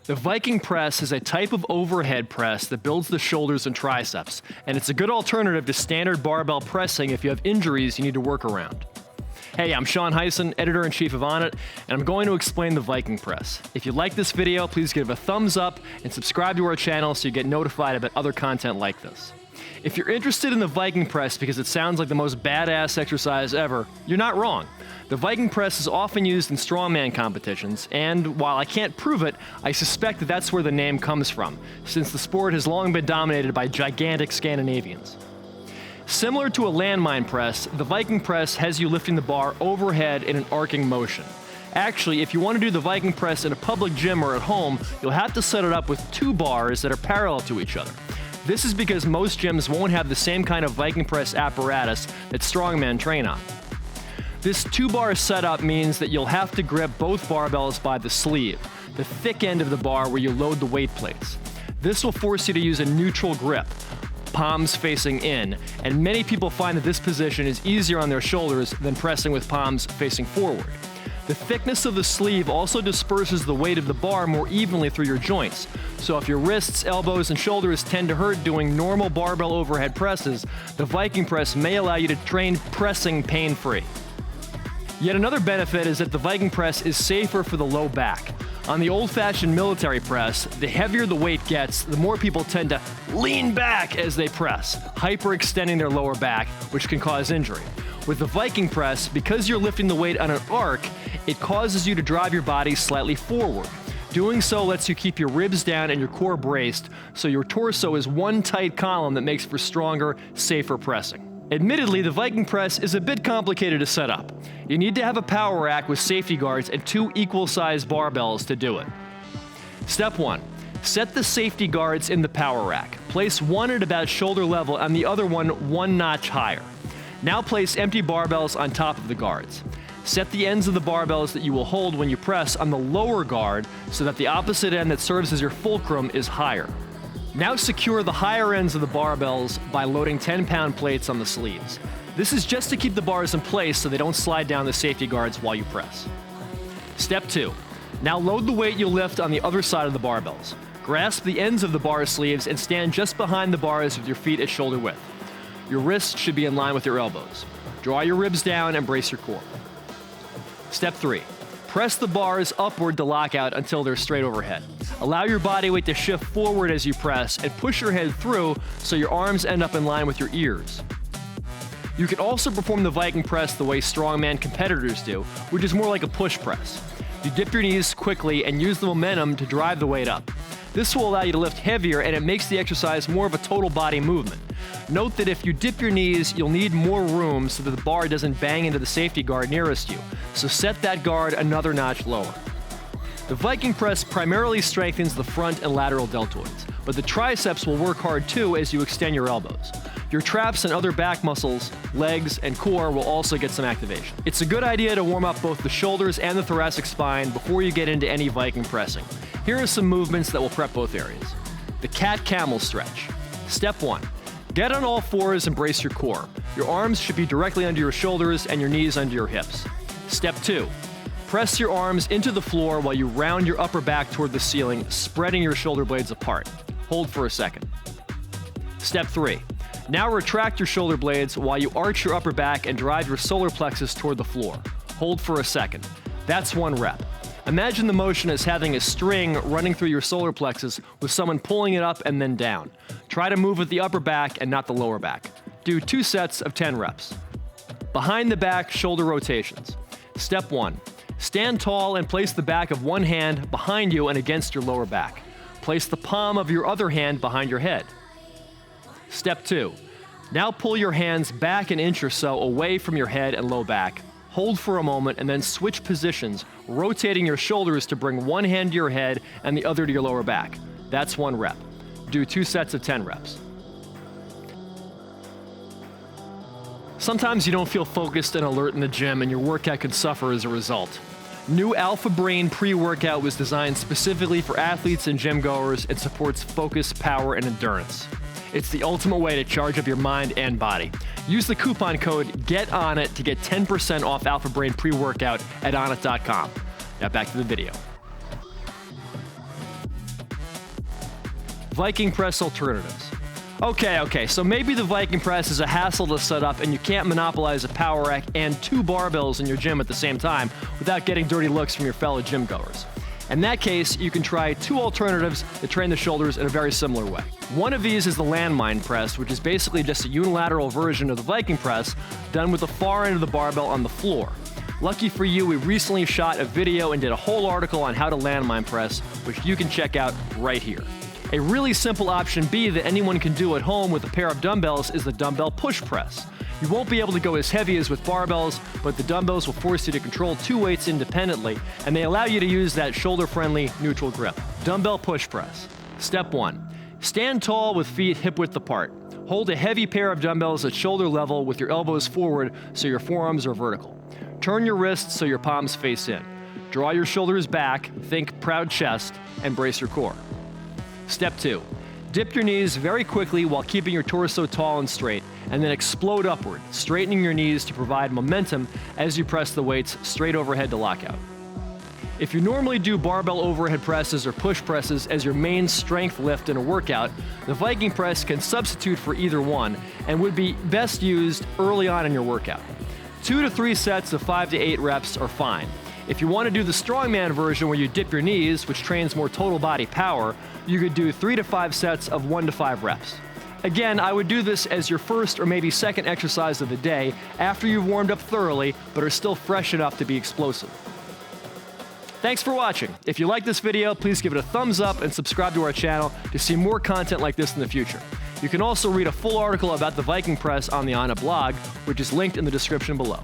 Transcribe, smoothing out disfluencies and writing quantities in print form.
The Viking press is a type of overhead press that builds the shoulders and triceps, and it's a good alternative to standard barbell pressing if you have injuries you need to work around. Hey, I'm Sean Hyson, Editor-in-Chief of Onnit, and I'm going to explain the Viking press. If you like this video, please give it a thumbs up and subscribe to our channel so you get notified about other content like this. If you're interested in the Viking press because it sounds like the most badass exercise ever, you're not wrong. The Viking press is often used in strongman competitions, and while I can't prove it, I suspect that that's where the name comes from, since the sport has long been dominated by gigantic Scandinavians. Similar to a landmine press, the Viking press has you lifting the bar overhead in an arcing motion. Actually, if you want to do the Viking press in a public gym or at home, you'll have to set it up with two bars that are parallel to each other. This is because most gyms won't have the same kind of Viking press apparatus that strongmen train on. This two-bar setup means that you'll have to grip both barbells by the sleeve, the thick end of the bar where you load the weight plates. This will force you to use a neutral grip, palms facing in, and many people find that this position is easier on their shoulders than pressing with palms facing forward. The thickness of the sleeve also disperses the weight of the bar more evenly through your joints. So if your wrists, elbows, and shoulders tend to hurt doing normal barbell overhead presses, the Viking press may allow you to train pressing pain-free. Yet another benefit is that the Viking press is safer for the low back. On the old-fashioned military press, the heavier the weight gets, the more people tend to lean back as they press, hyperextending their lower back, which can cause injury. With the Viking press, because you're lifting the weight on an arc, it causes you to drive your body slightly forward. Doing so lets you keep your ribs down and your core braced, so your torso is one tight column that makes for stronger, safer pressing. Admittedly, the Viking press is a bit complicated to set up. You need to have a power rack with safety guards and two equal-sized barbells to do it. Step 1. Set the safety guards in the power rack. Place one at about shoulder level and the other one notch higher. Now place empty barbells on top of the guards. Set the ends of the barbells that you will hold when you press on the lower guard so that the opposite end that serves as your fulcrum is higher. Now secure the higher ends of the barbells by loading 10-pound plates on the sleeves. This is just to keep the bars in place so they don't slide down the safety guards while you press. Step 2. Now load the weight you'll lift on the other side of the barbells. Grasp the ends of the bar sleeves and stand just behind the bars with your feet at shoulder width. Your wrists should be in line with your elbows. Draw your ribs down and brace your core. Step 3. Press the bars upward to lock out until they're straight overhead. Allow your body weight to shift forward as you press and push your head through so your arms end up in line with your ears. You can also perform the Viking press the way strongman competitors do, which is more like a push press. You dip your knees quickly and use the momentum to drive the weight up. This will allow you to lift heavier and it makes the exercise more of a total body movement. Note that if you dip your knees, you'll need more room so that the bar doesn't bang into the safety guard nearest you, so set that guard another notch lower. The Viking press primarily strengthens the front and lateral deltoids, but the triceps will work hard too as you extend your elbows. Your traps and other back muscles, legs, and core will also get some activation. It's a good idea to warm up both the shoulders and the thoracic spine before you get into any Viking pressing. Here are some movements that will prep both areas. The Cat-Camel Stretch. Step 1. Get on all fours and brace your core. Your arms should be directly under your shoulders and your knees under your hips. Step 2. Press your arms into the floor while you round your upper back toward the ceiling, spreading your shoulder blades apart. Hold for a second. Step 3. Now retract your shoulder blades while you arch your upper back and drive your solar plexus toward the floor. Hold for a second. That's one rep. Imagine the motion as having a string running through your solar plexus with someone pulling it up and then down. Try to move with the upper back and not the lower back. Do 2 sets of 10 reps. Behind the back shoulder rotations. Step 1. Stand tall and place the back of one hand behind you and against your lower back. Place the palm of your other hand behind your head. Step 2. Now pull your hands back an inch or so away from your head and low back. Hold for a moment and then switch positions, rotating your shoulders to bring one hand to your head and the other to your lower back. That's one rep. Do 2 sets of 10 reps. Sometimes you don't feel focused and alert in the gym and your workout can suffer as a result. New Alpha Brain pre-workout was designed specifically for athletes and gym goers and supports focus, power, and endurance. It's the ultimate way to charge up your mind and body. Use the coupon code GETONIT to get 10% off Alpha Brain pre-workout at onnit.com. Now back to the video. Viking press alternatives. Okay, so maybe the Viking press is a hassle to set up and you can't monopolize a power rack and 2 barbells in your gym at the same time without getting dirty looks from your fellow gym goers. In that case, you can try 2 alternatives that train the shoulders in a very similar way. One of these is the landmine press, which is basically just a unilateral version of the Viking press done with the far end of the barbell on the floor. Lucky for you, we recently shot a video and did a whole article on how to landmine press, which you can check out right here. A really simple option B that anyone can do at home with a pair of dumbbells is the dumbbell push press. You won't be able to go as heavy as with barbells, but the dumbbells will force you to control 2 weights independently, and they allow you to use that shoulder-friendly neutral grip. Dumbbell push press. Step 1. Stand tall with feet hip-width apart. Hold a heavy pair of dumbbells at shoulder level with your elbows forward so your forearms are vertical. Turn your wrists so your palms face in. Draw your shoulders back, think proud chest, and brace your core. Step 2. Dip your knees very quickly while keeping your torso tall and straight, and then explode upward, straightening your knees to provide momentum as you press the weights straight overhead to lockout. If you normally do barbell overhead presses or push presses as your main strength lift in a workout, the Viking press can substitute for either one and would be best used early on in your workout. 2 to 3 sets of 5 to 8 reps are fine. If you want to do the strongman version where you dip your knees, which trains more total body power, you could do 3 to 5 sets of 1 to 5 reps. Again, I would do this as your first or maybe second exercise of the day after you've warmed up thoroughly but are still fresh enough to be explosive. Thanks for watching. If you like this video, please give it a thumbs up and subscribe to our channel to see more content like this in the future. You can also read a full article about the Viking press on the Onnit blog, which is linked in the description below.